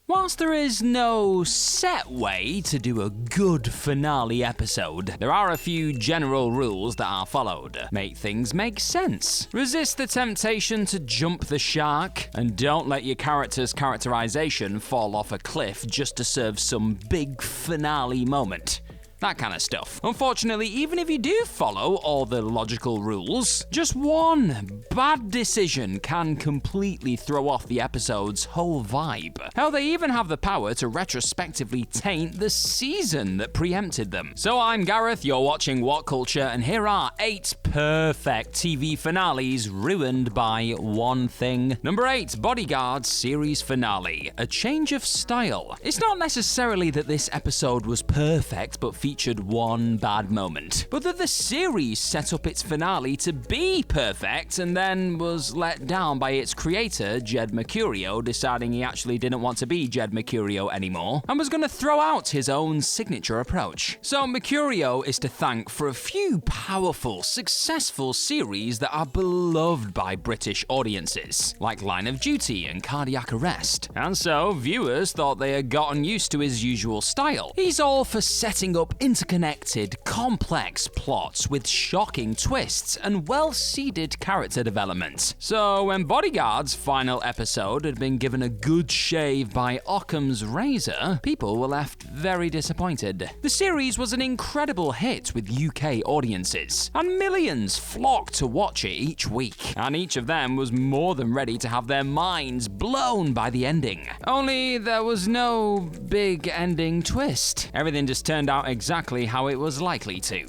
Whilst there is no set way to do a good finale episode, there are a few general rules that are followed. Make things make sense. Resist the temptation to jump the shark, and don't let your character's characterization fall off a cliff just to serve some big finale moment. That kind of stuff. Unfortunately, even if you do follow all the logical rules, just one bad decision can completely throw off the episode's whole vibe. Hell, they even have the power to retrospectively taint the season that preempted them. So I'm Gareth, you're watching What Culture, and here are 8 perfect TV finales ruined by one thing. Number 8, Bodyguard series finale. A change of style. It's not necessarily that this episode was perfect, but featured one bad moment, but that the series set up its finale to be perfect and then was let down by its creator, Jed Mercurio, deciding he actually didn't want to be Jed Mercurio anymore and was going to throw out his own signature approach. So Mercurio is to thank for a few powerful, successful series that are beloved by British audiences, like Line of Duty and Cardiac Arrest. And so viewers thought they had gotten used to his usual style. He's all for setting up interconnected, complex plots with shocking twists and well-seeded character development. So when Bodyguard's final episode had been given a good shave by Occam's razor, people were left very disappointed. The series was an incredible hit with UK audiences, and millions flocked to watch it each week, and each of them was more than ready to have their minds blown by the ending. Only there was no big ending twist. Everything just turned out exactly how it was likely to.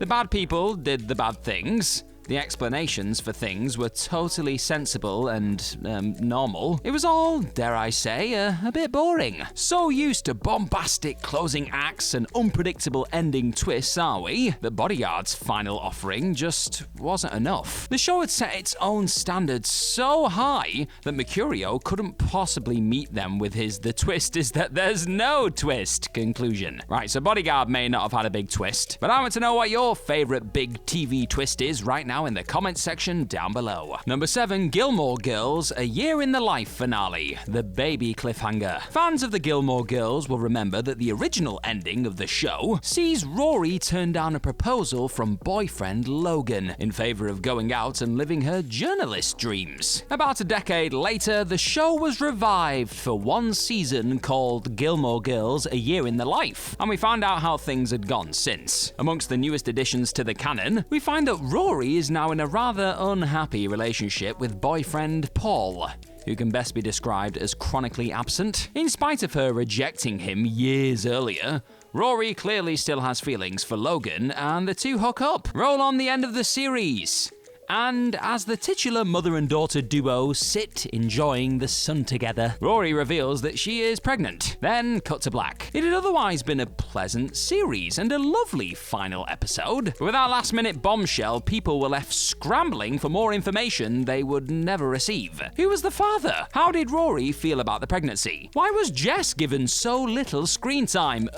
The bad people did the bad things. The explanations for things were totally sensible and normal. It was all, dare I say, a bit boring. So used to bombastic closing acts and unpredictable ending twists are we, that Bodyguard's final offering just wasn't enough. The show had set its own standards so high that Mercurio couldn't possibly meet them with his "the twist is that there's no twist" conclusion. Right, so Bodyguard may not have had a big twist, but I want to know what your favorite big TV twist is right now in the comments section down below. Number 7, Gilmore Girls, A Year in the Life finale, the baby cliffhanger. Fans of the Gilmore Girls will remember that the original ending of the show sees Rory turn down a proposal from boyfriend Logan in favor of going out and living her journalist dreams. About a decade later, the show was revived for one season called Gilmore Girls, A Year in the Life, and we found out how things had gone since. Amongst the newest additions to the canon, we find that Rory is now in a rather unhappy relationship with boyfriend Paul, who can best be described as chronically absent. In spite of her rejecting him years earlier, Rory clearly still has feelings for Logan, and the two hook up. Roll on the end of the series. And as the titular mother and daughter duo sit enjoying the sun together, Rory reveals that she is pregnant. Then cut to black. It had otherwise been a pleasant series and a lovely final episode. But with that last-minute bombshell, people were left scrambling for more information they would never receive. Who was the father? How did Rory feel about the pregnancy? Why was Jess given so little screen time?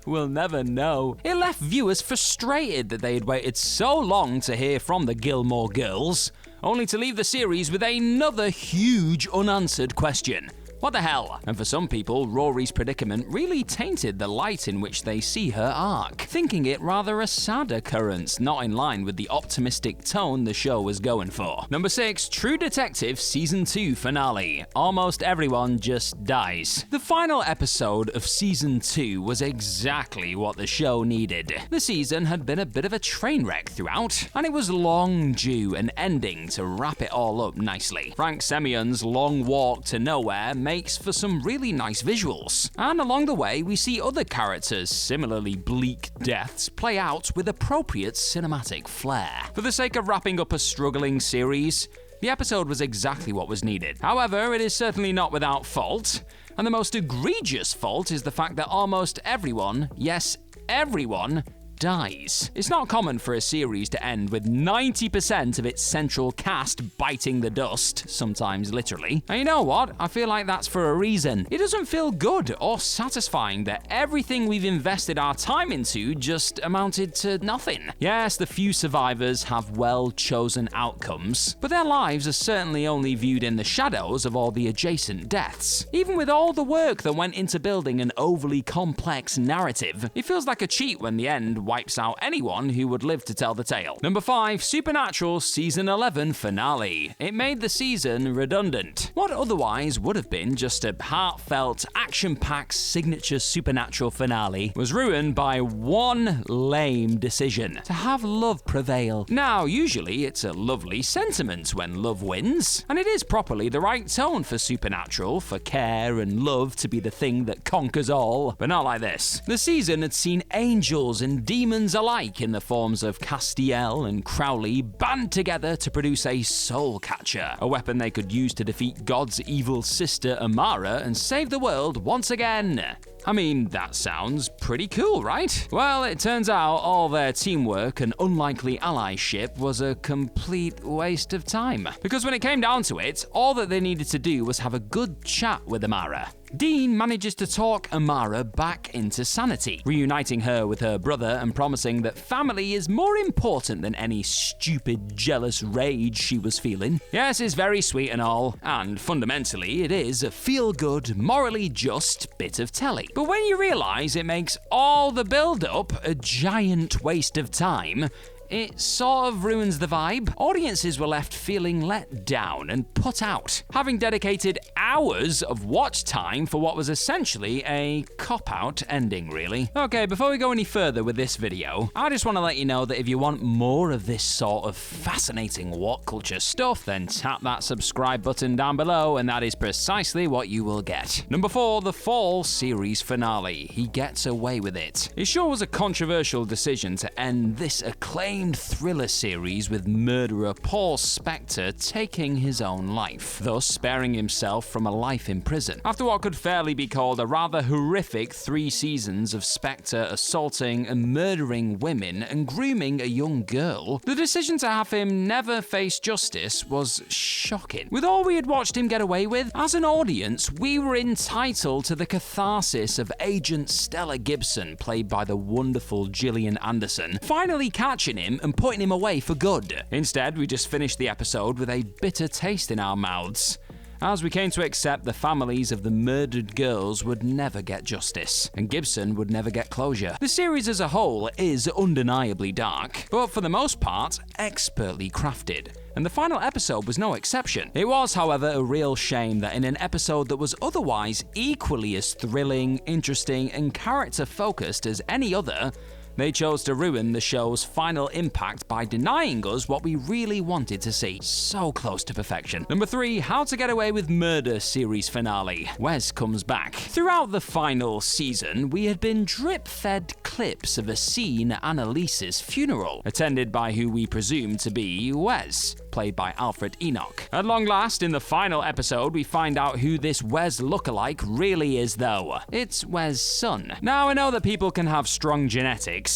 We'll never know. It left viewers frustrated that they had waited so long to hear from the Gilmore Girls, only to leave the series with another huge unanswered question. What the hell? And for some people, Rory's predicament really tainted the light in which they see her arc, thinking it rather a sad occurrence, not in line with the optimistic tone the show was going for. Number 6, True Detective Season 2 finale. Almost everyone just dies. The final episode of Season 2 was exactly what the show needed. The season had been a bit of a train wreck throughout, and it was long due an ending to wrap it all up nicely. Frank Semion's long walk to nowhere makes for some really nice visuals. And along the way, we see other characters' similarly bleak deaths play out with appropriate cinematic flair. For the sake of wrapping up a struggling series, the episode was exactly what was needed. However, it is certainly not without fault, and the most egregious fault is the fact that almost everyone, yes, everyone, dies. It's not common for a series to end with 90% of its central cast biting the dust, sometimes literally. And you know what? I feel like that's for a reason. It doesn't feel good or satisfying that everything we've invested our time into just amounted to nothing. Yes, the few survivors have well-chosen outcomes, but their lives are certainly only viewed in the shadows of all the adjacent deaths. Even with all the work that went into building an overly complex narrative, it feels like a cheat when the end wipes out anyone who would live to tell the tale. Number 5, Supernatural Season 11 Finale. It made the season redundant. What otherwise would have been just a heartfelt, action-packed signature Supernatural finale was ruined by one lame decision: to have love prevail. Now, usually it's a lovely sentiment when love wins, and it is properly the right tone for Supernatural, for care and love to be the thing that conquers all, but not like this. The season had seen angels and demons alike in the forms of Castiel and Crowley band together to produce a soul catcher, a weapon they could use to defeat God's evil sister Amara and save the world once again. I mean, that sounds pretty cool, right? Well, it turns out all their teamwork and unlikely allyship was a complete waste of time. Because when it came down to it, all that they needed to do was have a good chat with Amara. Dean manages to talk Amara back into sanity, reuniting her with her brother and promising that family is more important than any stupid, jealous rage she was feeling. Yes, it's very sweet and all, and fundamentally it is a feel-good, morally just bit of telly. But when you realise it makes all the build-up a giant waste of time, it sort of ruins the vibe. Audiences were left feeling let down and put out, having dedicated hours of watch time for what was essentially a cop-out ending, really. Okay, before we go any further with this video, I just want to let you know that if you want more of this sort of fascinating what culture stuff, then tap that subscribe button down below, and that is precisely what you will get. Number 4, the fall series finale. He gets away with it. It sure was a controversial decision to end this acclaimed thriller series with murderer Paul Spector taking his own life, thus sparing himself from a life in prison. After what could fairly be called a rather horrific 3 seasons of Spector assaulting and murdering women and grooming a young girl, the decision to have him never face justice was shocking. With all we had watched him get away with, as an audience, we were entitled to the catharsis of Agent Stella Gibson, played by the wonderful Gillian Anderson, finally catching him and putting him away for good. Instead, we just finished the episode with a bitter taste in our mouths, as we came to accept the families of the murdered girls would never get justice, and Gibson would never get closure. The series as a whole is undeniably dark, but for the most part, expertly crafted, and the final episode was no exception. It was, however, a real shame that in an episode that was otherwise equally as thrilling, interesting, and character-focused as any other, they chose to ruin the show's final impact by denying us what we really wanted to see. So close to perfection. Number 3, How to Get Away with Murder series finale. Wes Comes Back. Throughout the final season, we had been drip-fed clips of a scene at Annalise's funeral, attended by who we presume to be Wes, played by Alfred Enoch. At long last, in the final episode, we find out who this Wes lookalike really is, though. It's Wes' son. Now, I know that people can have strong genetics,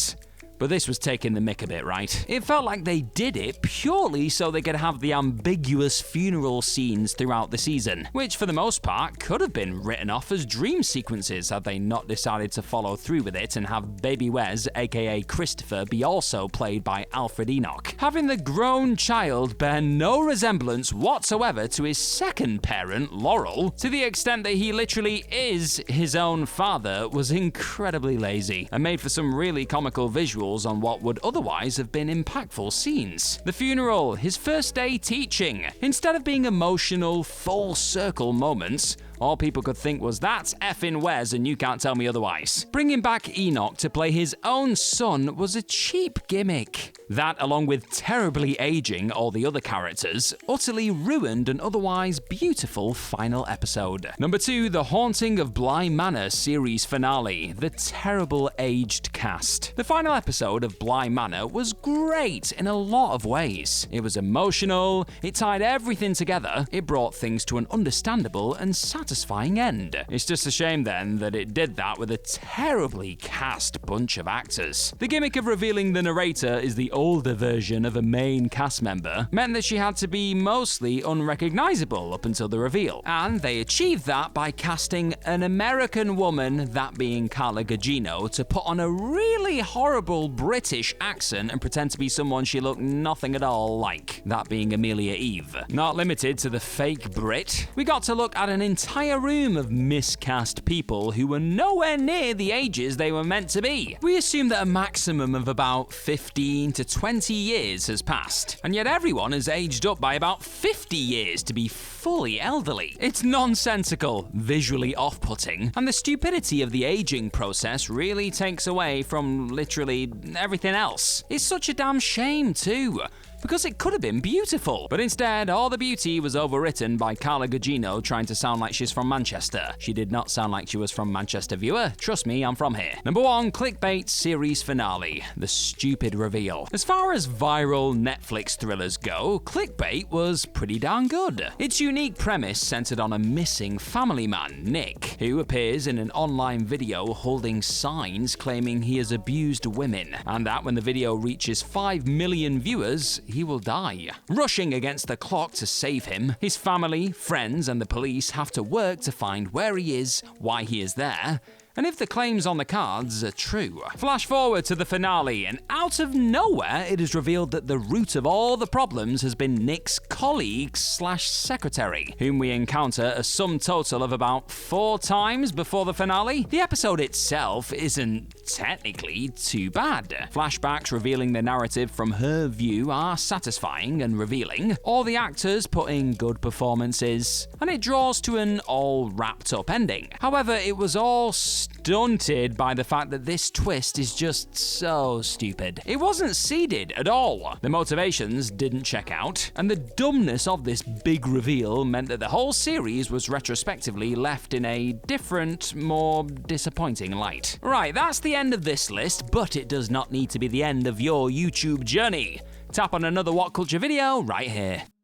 but this was taking the mick a bit, right? It felt like they did it purely so they could have the ambiguous funeral scenes throughout the season, which for the most part could have been written off as dream sequences had they not decided to follow through with it and have baby Wes, aka Christopher, be also played by Alfred Enoch. Having the grown child bear no resemblance whatsoever to his second parent, Laurel, to the extent that he literally is his own father, was incredibly lazy and made for some really comical visuals on what would otherwise have been impactful scenes. The funeral, his first day teaching. Instead of being emotional, full circle moments, all people could think was, that's effing Wes and you can't tell me otherwise. Bringing back Enoch to play his own son was a cheap gimmick. That, along with terribly aging all the other characters, utterly ruined an otherwise beautiful final episode. Number 2, The Haunting of Blime Manor series finale. The terrible aged cast. The final episode of Blime Manor was great in a lot of ways. It was emotional, it tied everything together, it brought things to an understandable and satisfying satisfying end. It's just a shame then that it did that with a terribly cast bunch of actors. The gimmick of revealing the narrator is the older version of a main cast member meant that she had to be mostly unrecognizable up until the reveal, and they achieved that by casting an American woman, that being Carla Gugino, to put on a really horrible British accent and pretend to be someone she looked nothing at all like, that being Amelia Eve. Not limited to the fake Brit, we got to look at an entire room of miscast people who were nowhere near the ages they were meant to be. We assume that a maximum of about 15 to 20 years has passed, and yet everyone has aged up by about 50 years to be fully elderly. It's nonsensical, visually off-putting, and the stupidity of the aging process really takes away from literally everything else. It's such a damn shame too, because it could have been beautiful. But instead, all the beauty was overwritten by Carla Gugino trying to sound like she's from Manchester. She did not sound like she was from Manchester, viewer. Trust me, I'm from here. Number 1, Clickbait series finale, the stupid reveal. As far as viral Netflix thrillers go, Clickbait was pretty darn good. Its unique premise centered on a missing family man, Nick, who appears in an online video holding signs claiming he has abused women, and that when the video reaches 5 million viewers, he will die. Rushing against the clock to save him, his family, friends, and the police have to work to find where he is, why he is there, and if the claims on the cards are true. Flash forward to the finale, and out of nowhere, it is revealed that the root of all the problems has been Nick's colleague/secretary, whom we encounter a sum total of about 4 times before the finale. The episode itself isn't technically too bad. Flashbacks revealing the narrative from her view are satisfying and revealing. All the actors put in good performances, and it draws to an all wrapped up ending. However, it was all stunted by the fact that this twist is just so stupid. It wasn't seeded at all. The motivations didn't check out, and the dumbness of this big reveal meant that the whole series was retrospectively left in a different, more disappointing light. Right, that's the end of this list, but it does not need to be the end of your YouTube journey. Tap on another What Culture video right here.